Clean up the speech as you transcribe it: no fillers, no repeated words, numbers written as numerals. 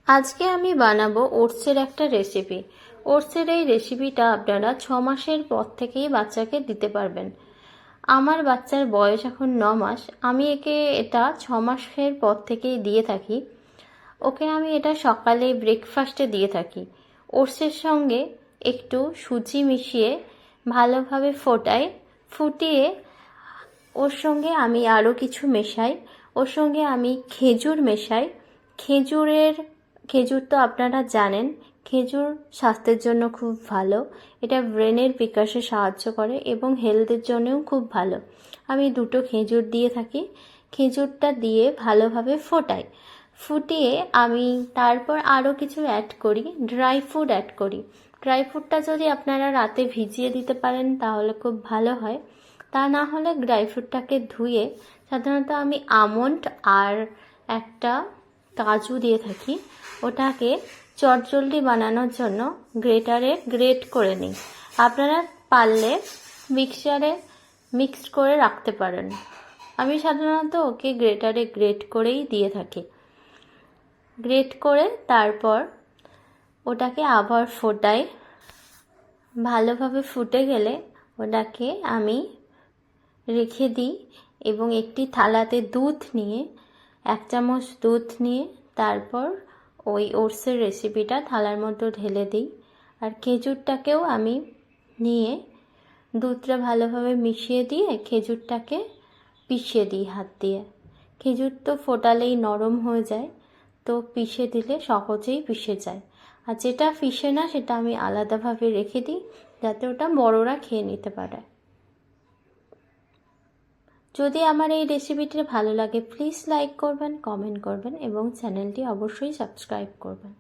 আজকে আমি বানাবো ওটসের একটা রেসিপি। ওটসের এই রেসিপিটা আপনারা 6 মাসের পর থেকেই বাচ্চাকে দিতে পারবেন। আমার বাচ্চার বয়স এখন 9 মাস। আমি একে এটা 6 মাসের পর থেকেই দিয়ে থাকি। ওকে আমি এটা সকালে ব্রেকফাস্টে দিয়ে থাকি। ওটসের সঙ্গে একটু সুজি মিশিয়ে ভালোভাবে ফুটিয়ে ওর সঙ্গে আমি আরও কিছু মেশাই। ওর সঙ্গে আমি খেজুর মেশাই। খেজুর তো আপনারা জানেন, খেজুর স্বাস্থ্যের জন্য খুব ভালো। এটা ব্রেনের বিকাশে সাহায্য করে এবং হেলথের জন্যও খুব ভালো। আমি দুটো খেজুর দিয়ে থাকি। খেজুরটা দিয়ে ভালোভাবে ফুটিয়ে আমি তারপর আরও কিছু অ্যাড করি, ড্রাই ফ্রুট অ্যাড করি। ড্রাই ফ্রুটটা যদি আপনারা রাতে ভিজিয়ে দিতে পারেন তাহলে খুব ভালো হয়। তা না হলে ড্রাই ফ্রুটটাকে ধুয়ে, সাধারণত আমি আমন্ড আর একটা কাজু দিয়ে থাকি, ওটাকে চটজলদি বানানোর জন্য গ্রেটারে গ্রেট করে নিই। আপনারা পারলে মিক্সচারে মিক্সড করে রাখতে পারেন। আমি সাধারণত ওকে গ্রেটারে গ্রেট করেই দিয়ে থাকি। গ্রেট করে তারপর ওটাকে আবার ফোটাই। ভালোভাবে ফুটে গেলে ওটাকে আমি রেখে দিই এবং একটি থালাতে দুধ নিয়ে, 1 চামচ দুধ নিয়ে তারপর ওই ওটসের রেসিপিটা থালার মধ্যে ঢেলে দিই। আর খেজুরটাকেও আমি নিয়ে দুধটা ভালোভাবে মিশিয়ে দিয়ে খেজুরটাকে পিষে দিই হাত দিয়ে। খেজুর তো ফোটালেই নরম হয়ে যায়, তো পিষে দিলে সহজেই পিষে যায়। আর যেটা পিষে না সেটা আমি আলাদাভাবে রেখে দিই, যাতে ওটা বড়রা খেয়ে নিতে পারে। যদি আমার এই রেসিপিটি ভালো লাগে প্লিজ লাইক করবেন, কমেন্ট করবেন এবং চ্যানেলটি অবশ্যই সাবস্ক্রাইব করবেন।